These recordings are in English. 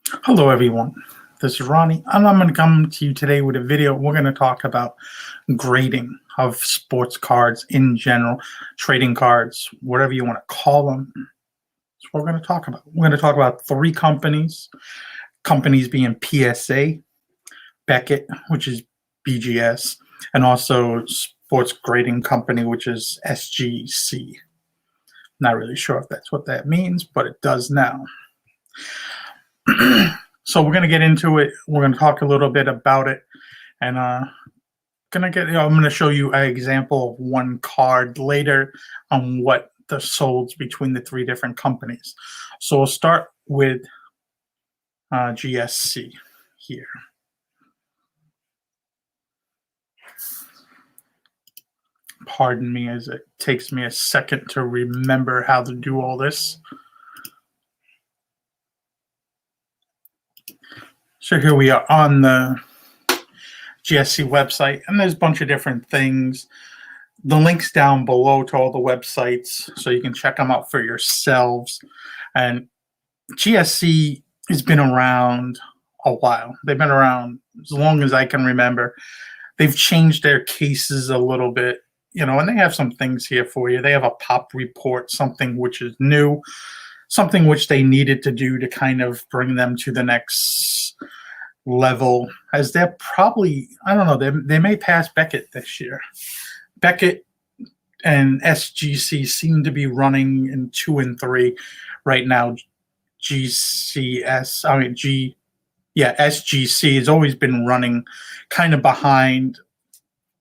Hello, everyone. This is Ronnie, and I'm going to come to you today with a video. We're going to talk about grading of sports cards in general, trading cards, whatever you want to call them. That's what we're going to talk about. We're going to talk about three companies being PSA, Beckett, which is BGS, and also sports grading company, which is SGC. Not really sure if that's what that means, but it does now. So we're gonna get into it. We're gonna talk a little bit about it, and I'm gonna show you an example of one card later on what the solds between the three different companies. So we'll start with GSC here. Pardon me as it takes me a second to remember how to do all this. So here we are on the GSC website, and there's a bunch of different things. The link's down below to all the websites, so you can check them out for yourselves. And GSC has been around a while. They've been around as long as I can remember. They've changed their cases a little bit, and they have some things here for you. They have a pop report, something which is new, something which they needed to do to kind of bring them to the next level, as they're probably, I don't know, they may pass Beckett this year. Beckett and SGC seem to be running in 2 and 3 right now. SGC has always been running kind of behind.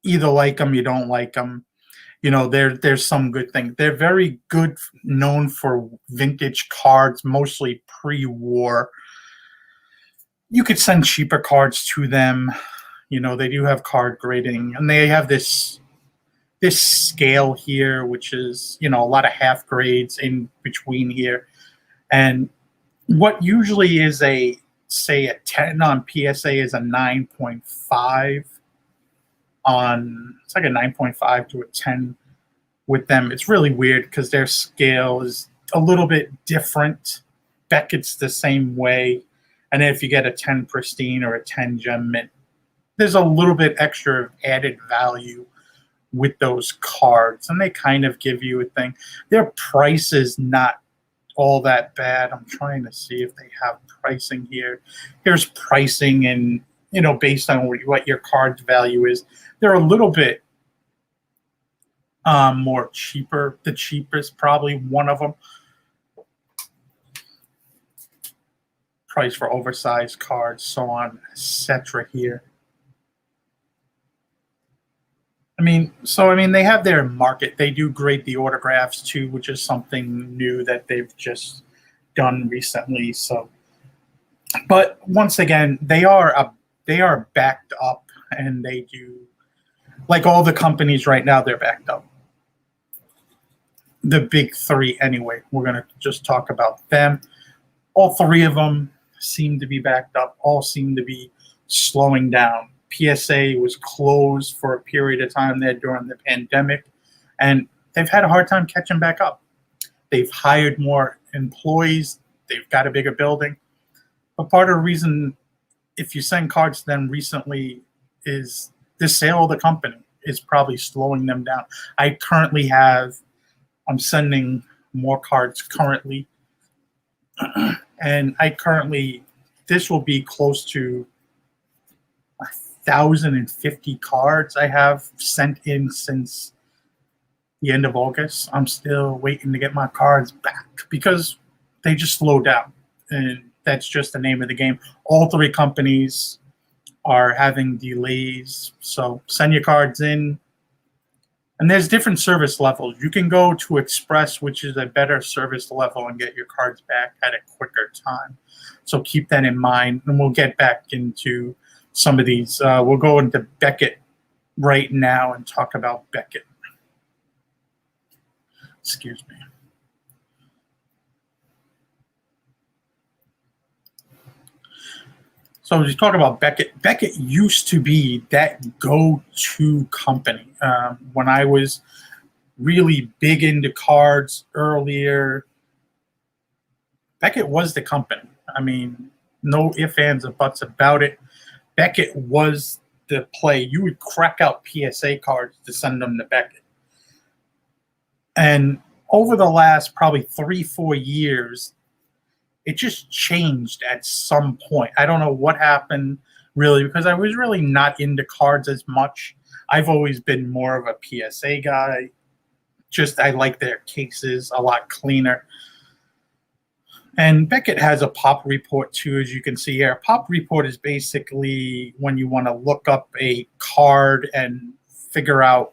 Either like them, you don't like them. There's some good things. They're very good, known for vintage cards, mostly pre-war. You could send cheaper cards to them. They do have card grading, and they have this scale here, which is, a lot of half grades in between here. And what usually is a 10 on PSA is a 9.5 on, it's like a 9.5 to a 10 with them. It's really weird because their scale is a little bit different. Beckett's the same way. And if you get a 10 pristine or a 10 gem mint, there's a little bit extra added value with those cards, and they kind of give you a thing. Their price is not all that bad. I'm trying to see if they have pricing here. Here's pricing, and based on what your card's value is, they're a little bit more cheaper. The cheapest, probably one of them. Price for oversized cards, so on, etc. here. They have their market. They do grade the autographs too, which is something new that they've just done recently. So, but once again, they are backed up, and they do, like all the companies right now, they're backed up. The big three, anyway. We're gonna just talk about them. All three of them seem to be backed up. All seem to be slowing down. PSA was closed for a period of time there during the pandemic, and they've had a hard time catching back up. They've hired more employees. They've got a bigger building. But part of the reason, if you send cards to them recently, is the sale of the company is probably slowing them down. I'm sending more cards currently, and this will be close to 1,050 cards I have sent in since the end of August. I'm still waiting to get my cards back because they just slowed down, and that's just the name of the game. All three companies are having delays, so send your cards in. And there's different service levels. You can go to Express, which is a better service level, and get your cards back at a quicker time. So keep that in mind, and we'll get back into some of these. We'll go into Beckett right now and talk about Beckett. Excuse me. So just talk about Beckett. Beckett used to be that go-to company. When I was really big into cards earlier, Beckett was the company. No ifs, ands, or buts about it. Beckett was the play. You would crack out PSA cards to send them to Beckett. And over the last probably 3-4 years, it just changed at some point. I don't know what happened really, because I was really not into cards as much. I've always been more of a PSA guy. Just I like their cases a lot cleaner. And Beckett has a pop report too, as you can see here. A pop report is basically when you want to look up a card and figure out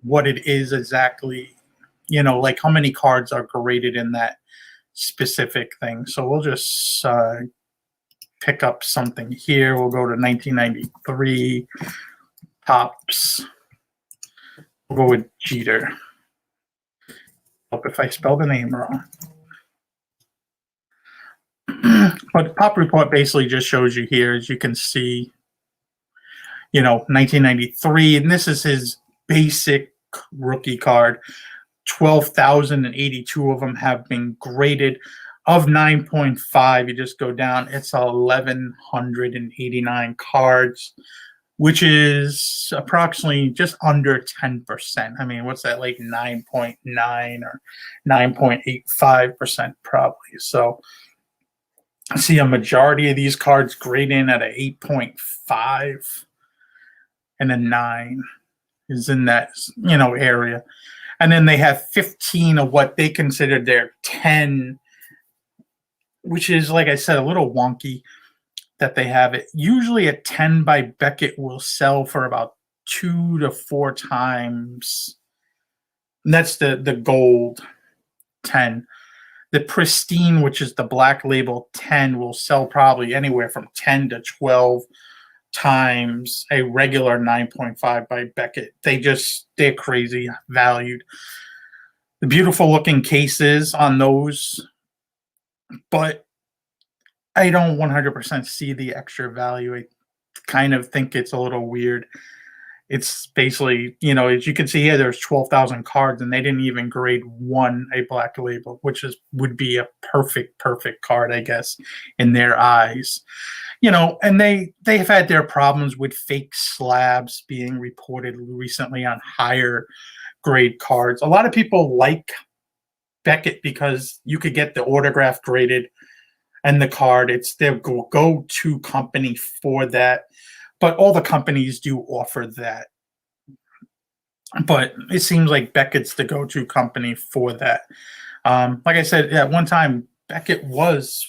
what it is exactly, like how many cards are graded in that specific thing. So we'll just pick up something here. We'll go to 1993 tops. We'll go with Jeter. Hope if I spell the name wrong. But Pop Report basically just shows you here, as you can see, 1993, and this is his basic rookie card. 12,082 of them have been graded. Of 9.5, you just go down, it's 1,189 cards, which is approximately just under 10%. I mean, what's that, like 9.9 or 9.85% probably. So I see a majority of these cards grade in at an 8.5, and a 9 is in that area. And then they have 15 of what they consider their 10, which is, like I said, a little wonky that they have it. Usually a 10 by Beckett will sell for about 2 to 4 times. And that's the gold 10. The pristine, which is the black label 10, will sell probably anywhere from 10 to 12 times a regular 9.5 by Beckett. They're crazy valued. The beautiful looking cases on those, but I don't 100% see the extra value. I kind of think it's a little weird. It's basically, as you can see here, there's 12,000 cards, and they didn't even grade one a black label, which would be a perfect card, I guess, in their eyes. And they've had their problems with fake slabs being reported recently on higher grade cards. A lot of people like Beckett because you could get the autograph graded and the card. It's their go-to company for that. But all the companies do offer that. But it seems like Beckett's the go-to company for that. Like I said, at one time, Beckett was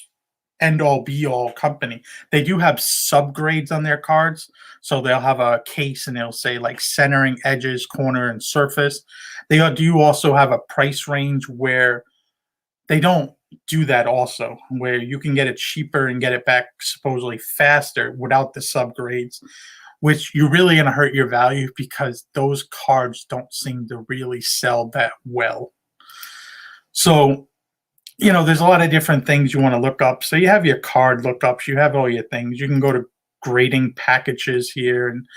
end-all, be-all company. They do have subgrades on their cards. So they'll have a case and they'll say like centering, edges, corner, and surface. They do also have a price range where they don't do that also, where you can get it cheaper and get it back supposedly faster without the subgrades, which you're really going to hurt your value because those cards don't seem to really sell that well. So, there's a lot of different things you want to look up. So you have your card lookups, you have all your things. You can go to grading packages here, and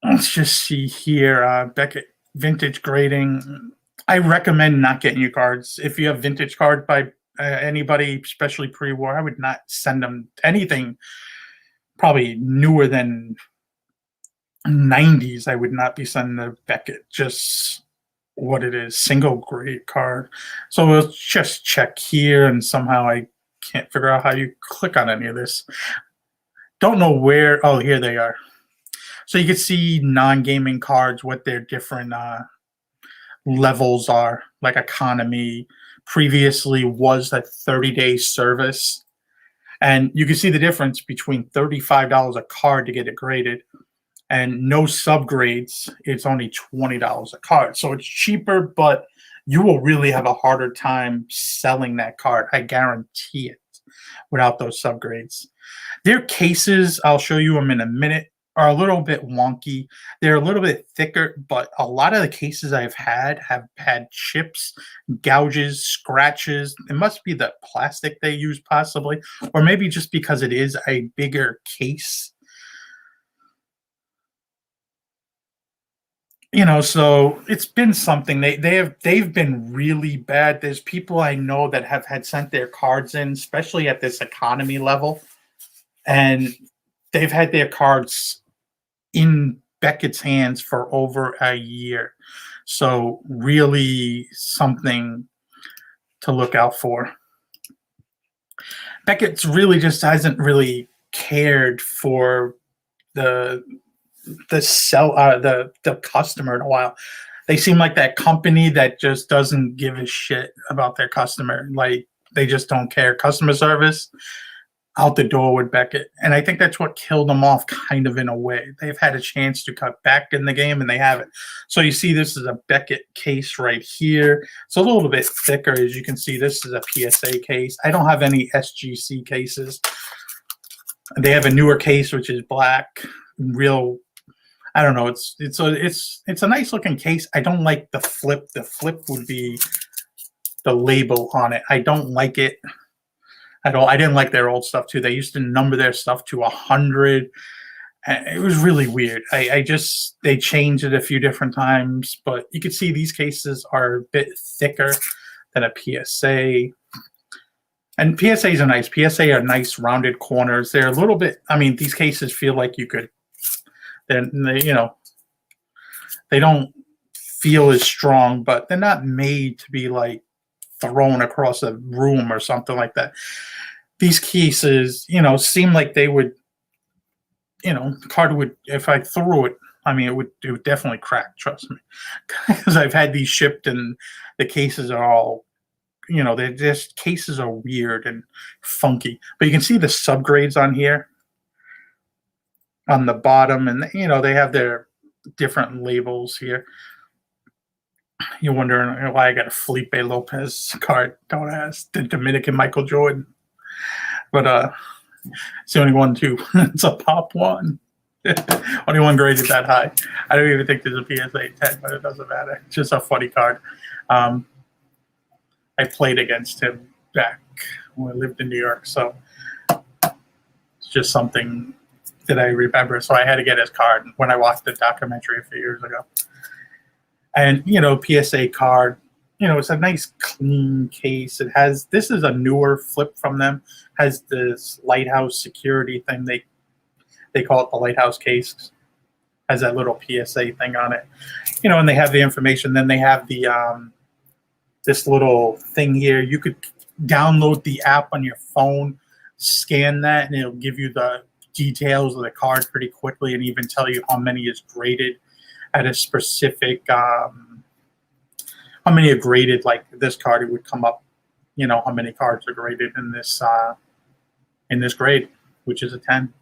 let's just see here, Beckett vintage grading. I recommend not getting your cards. If you have vintage cards by anybody, especially pre-war, I would not send them anything probably newer than 90s. I would not be sending the Beckett. Just what it is, single grade card. So we'll just check here, and somehow I can't figure out how you click on any of this. Don't know where. Oh, here they are. So you can see non-gaming cards, what their different levels are, like economy. Previously was a 30-day service, and you can see the difference between $35 a card to get it graded and no subgrades. It's only $20 a card, so it's cheaper, but you will really have a harder time selling that card, I guarantee it, without those subgrades. Their cases, I'll show you them in a minute, are a little bit wonky. They're a little bit thicker, but a lot of the cases I've had have had chips, gouges, scratches. It must be the plastic they use possibly, or maybe just because it is a bigger case. So it's been something. They've been really bad. There's people I know that have had sent their cards in, especially at this economy level, and they've had their cards in Beckett's hands for over a year. So really something to look out for. Beckett's really just hasn't really cared for the the customer in a while. They seem like that company that just doesn't give a shit about their customer. Like they just don't care. Customer service out the door with Beckett. And I think that's what killed them off kind of in a way. They've had a chance to cut back in the game and they haven't. So you see this is a Beckett case right here. It's a little bit thicker. As you can see, this is a PSA case. I don't have any SGC cases. They have a newer case, which is black, real. I don't know. It's a nice looking case. I don't like the flip. The flip would be the label on it. I don't like it at all. I didn't like their old stuff too. They used to number their stuff to 100. It was really weird. They changed it a few different times, but you can see these cases are a bit thicker than a PSA. And PSAs are nice. PSA are nice rounded corners. They're a little bit. I mean, these cases feel like you could. They don't feel as strong, but they're not made to be like thrown across a room or something like that. These cases, seem like they would, the card would, if I threw it, I mean, it would definitely crack, trust me. Because I've had these shipped and the cases are all, they're just, cases are weird and funky. But you can see the subgrades on here on the bottom, and they have their different labels here. You're wondering why I got a Felipe Lopez card. Don't ask. The Dominican Michael Jordan, but it's the only one too. It's a pop one. Only one graded that high. I don't even think there's a PSA 10, but it doesn't matter. It's just a funny card. I played against him back when I lived in New York, so it's just something that I remember. So I had to get his card when I watched the documentary a few years ago. And, PSA card, it's a nice clean case. This is a newer flip from them, has this lighthouse security thing. They call it the lighthouse case, has that little PSA thing on it, and they have the information. Then they have the, this little thing here. You could download the app on your phone, scan that, and it'll give you the details of the card pretty quickly and even tell you how many is graded at a specific, how many are graded. Like this card, it would come up, how many cards are graded in this grade, which is a 10.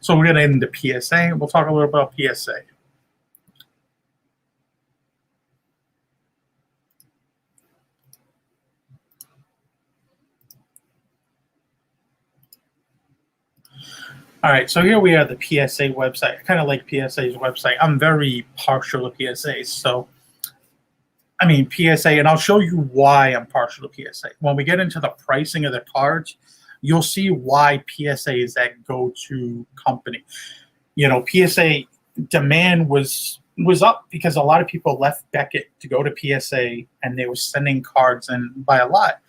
So we're going to end the PSA. We'll talk a little about PSA. All right, so here we are, the PSA website. I kind of like PSA's website. I'm very partial to PSA. So, I mean, PSA, and I'll show you why I'm partial to PSA. When we get into the pricing of the cards, you'll see why PSA is that go-to company. PSA demand was up because a lot of people left Beckett to go to PSA, and they were sending cards in by a lot.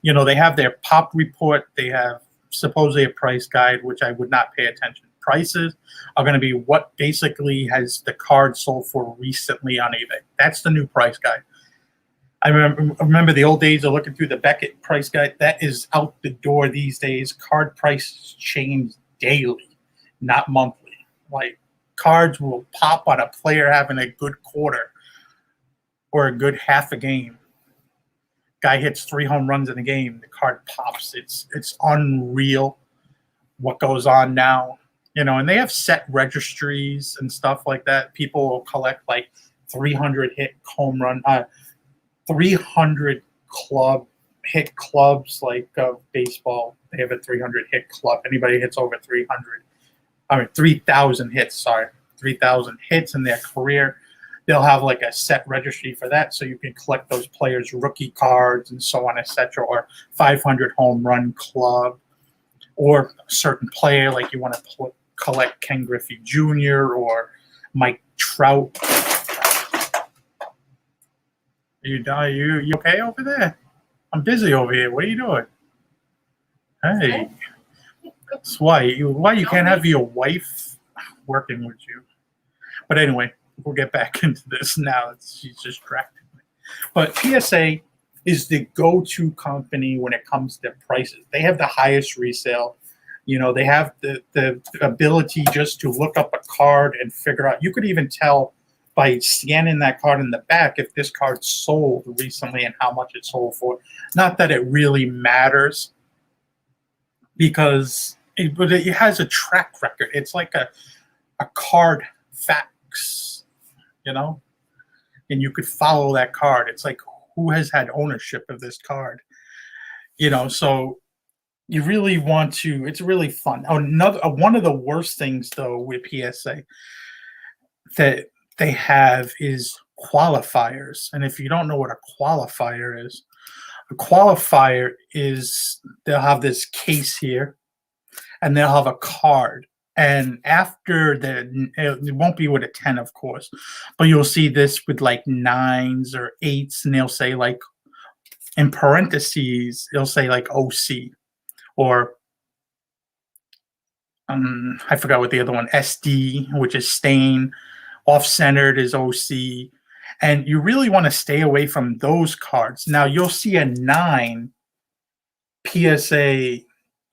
They have their pop report. They have supposedly a price guide, which I would not pay attention. Prices are going to be what basically has the card sold for recently on eBay. That's the new price guide. I remember the old days of looking through the Beckett price guide. That is out the door these days. Card prices change daily, not monthly. Like cards will pop on a player having a good quarter or a good half a game. Guy hits 3 home runs in a game, the card pops. It's unreal what goes on now, and they have set registries and stuff like that. People will collect like 300 hit home run, 300 hit clubs like baseball. They have a 300 hit club. Anybody hits over 3,000 hits, 3,000 hits in their career. They'll have like a set registry for that, so you can collect those players' rookie cards and so on, etc. Or 500 home run club, or a certain player, like you want to collect Ken Griffey Jr. or Mike Trout. You okay over there? I'm busy over here. What are you doing? Hey, that's why you can't have your wife working with you. But anyway, we'll get back into this now. She's distracted me. But PSA is the go-to company when it comes to prices. They have the highest resale. You know, they have the ability just to look up a card and figure out. You could even tell by scanning that card in the back if this card sold recently and how much it sold for. Not that it really matters, because but it has a track record. It's like a card fax, you know, and you could follow that card. It's like, who has had ownership of this card, you know? So you really want to. It's really fun. One of the worst things though with PSA that they have is qualifiers. And if you don't know what a qualifier is, a qualifier is they'll have this case here and they'll have a card. And after it won't be with a 10, of course, but you'll see this with like 9s or 8s, and they'll say like in parentheses, it'll say like OC, or I forgot what the other one, SD, which is stain, off-centered is OC. And you really want to stay away from those cards. Now you'll see a 9, PSA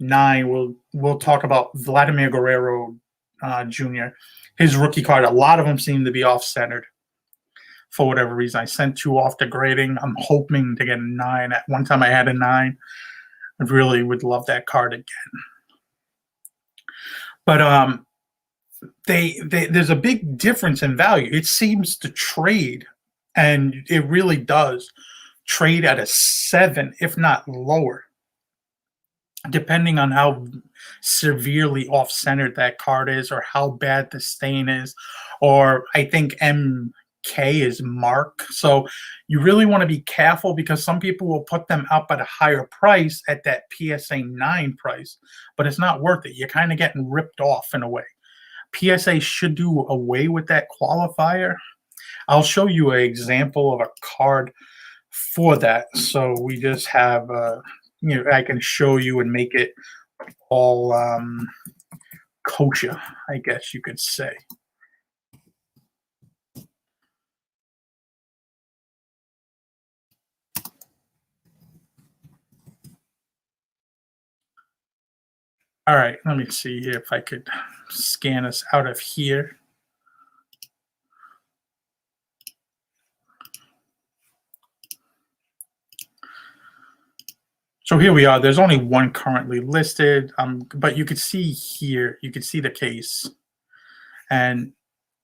9. We'll talk about Vladimir Guerrero Jr. His rookie card. A lot of them seem to be off-centered for whatever reason. I sent 2 off to grading. I'm hoping to get a 9. At one time I had a 9. I really would love that card again. But there's a big difference in value. It seems to trade, and it really does trade at a 7, if not lower, depending on how severely off-centered that card is, or how bad the stain is, or I think MK is mark. So you really want to be careful, because some people will put them up at a higher price at that PSA 9 price, but it's not worth it. You're kind of getting ripped off in a way. PSA should do away with that qualifier. I'll show you an example of a card for that. So we just have, I can show you and make it all kosher, I guess you could say. All right, let me see here if I could scan us out of here. So here we are. There's only one currently listed, but you could see here, you can see the case. And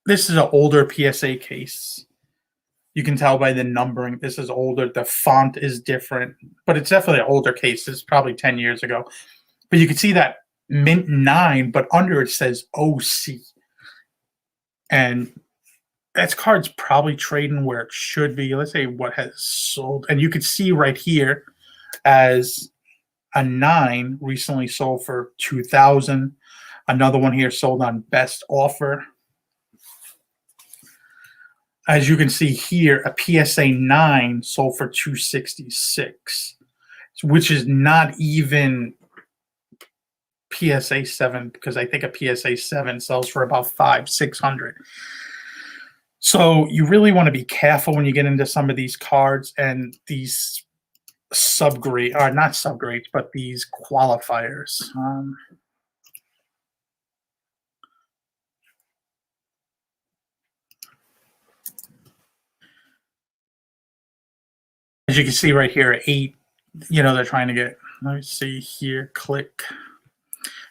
this is an older PSA case. You can tell by the numbering, this is older. The font is different, but it's definitely an older case. It's probably 10 years ago. But you can see that mint 9, but under it says OC. And that card's probably trading where it should be. Let's say what has sold. And you can see right here as a 9 recently sold for $2,000. Another one here sold on best offer. As you can see here, a PSA 9 sold for $266, which is not even PSA 7, because I think a PSA 7 sells for about $500-600. So you really want to be careful when you get into some of these cards and these subgrade, or not subgrades, but these qualifiers. As you can see right here, 8, they're trying to get, let me see here, click.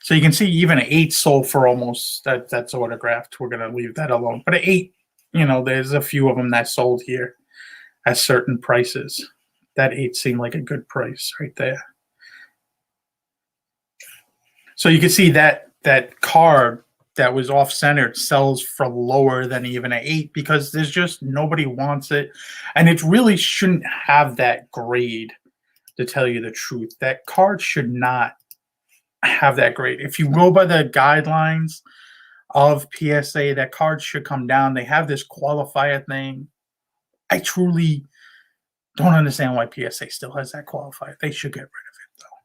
So you can see even an 8 sold for almost, that's autographed. We're going to leave that alone. But an 8, there's a few of them that sold here at certain prices. That 8 seemed like a good price right there. So you can see that card that was off-centered sells for lower than even an 8, because there's just nobody wants it. And it really shouldn't have that grade, to tell you the truth. That card should not have that grade. If you go by the guidelines, of PSA that cards should come down. They have this qualifier thing. I truly don't understand why PSA still has that qualifier. They should get rid of it though.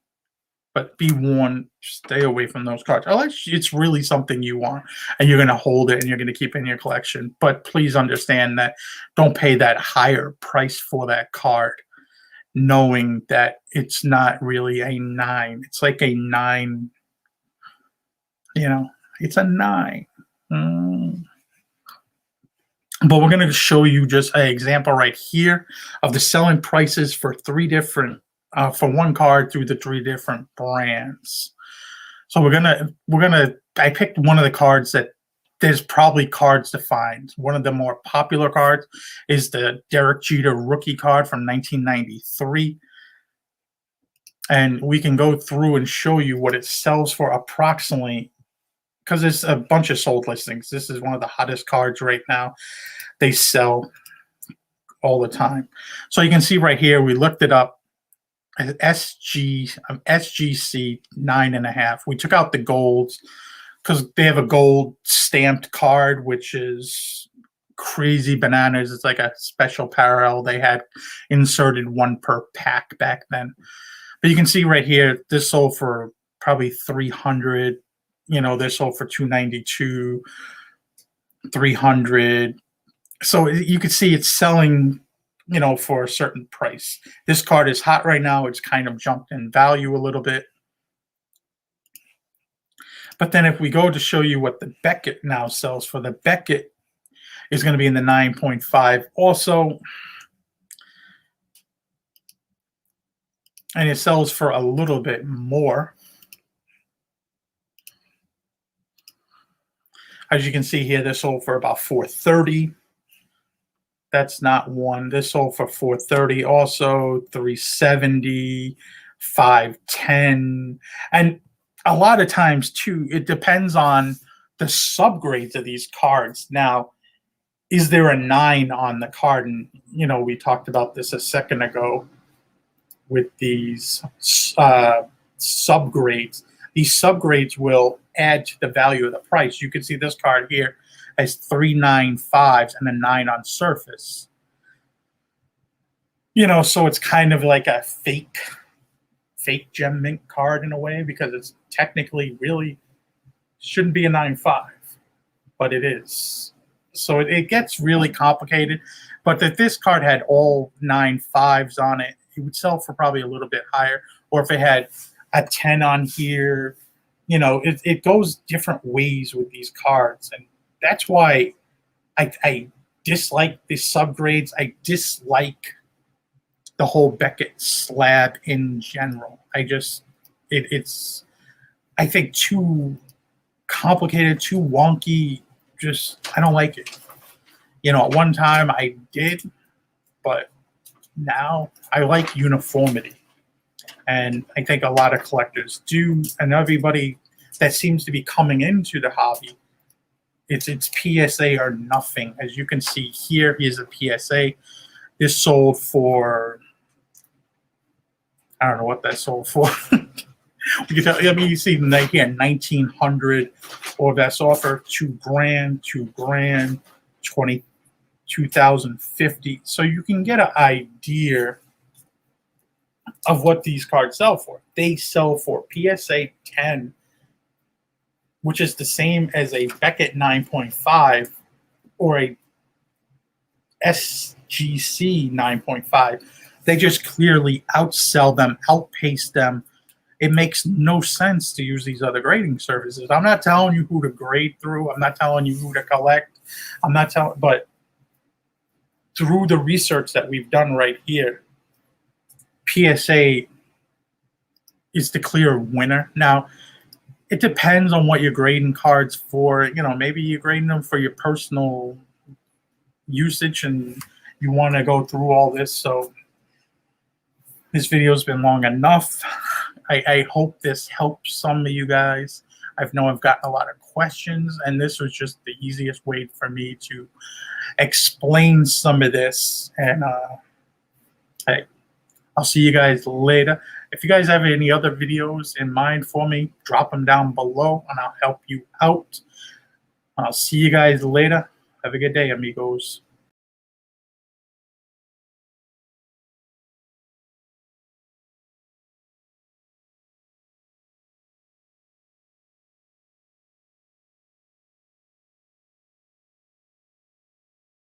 But be warned, stay away from those cards. Unless it's really something you want and you're going to hold it and you're going to keep it in your collection. But please understand that don't pay that higher price for that card, knowing that it's not really a 9. It's like a 9, it's a 9. But we're going to show you just an example right here of the selling prices for 3 different, for one card through the 3 different brands. So I picked one of the cards that there's probably cards to find. One of the more popular cards is the Derek Jeter rookie card from 1993. And we can go through and show you what it sells for approximately, because there's a bunch of sold listings. This is one of the hottest cards right now. They sell all the time. So you can see right here, we looked it up. SGC 9.5. We took out the golds because they have a gold stamped card, which is crazy bananas. It's like a special parallel. They had inserted 1 per pack back then. But you can see right here, this sold for probably 300. They're sold for 292, 300. So you can see it's selling, for a certain price. This card is hot right now. It's kind of jumped in value a little bit. But then if we go to show you what the Beckett now sells for, the Beckett is going to be in the 9.5 also. And it sells for a little bit more. As you can see here, this sold for about $430. That's not one. This sold for $430 also, $370, $510. And a lot of times, too, it depends on the subgrades of these cards. Now, is there a 9 on the card? And, we talked about this a second ago with these subgrades. These subgrades will add to the value of the price. You can see this card here has 3 9.5s and a 9 on surface. So it's kind of like a fake gem mint card in a way, because it's technically really shouldn't be a 9.5, but it is. So it gets really complicated. But if this card had all 9.5s on it, it would sell for probably a little bit higher. Or if it had a 10 on here, it goes different ways with these cards. And that's why I dislike the subgrades. I dislike the whole Beckett slab in general. It's I think too complicated, too wonky. I don't like it. At one time I did, but now I like uniformity. And I think a lot of collectors do, and everybody that seems to be coming into the hobby, it's PSA or nothing. As you can see here, here's a PSA. This sold for, I don't know what that sold for. You see right here, 1,900, or that's offer $2,000, $2,000, 22,050. So you can get an idea of what these cards sell for. They sell for PSA 10, which is the same as a Beckett 9.5 or a SGC 9.5. They just clearly outsell them, outpace them. It makes no sense to use these other grading services. I'm not telling you who to grade through. I'm not telling you who to collect. But through the research that we've done right here, PSA is the clear winner. Now, it depends on what you're grading cards for. Maybe you're grading them for your personal usage and you want to go through all this. So this video has been long enough. I hope this helps some of you guys. I know I've gotten a lot of questions, and this was just the easiest way for me to explain some of this. And I'll see you guys later. If you guys have any other videos in mind for me, drop them down below and I'll help you out. I'll see you guys later. Have a good day, amigos.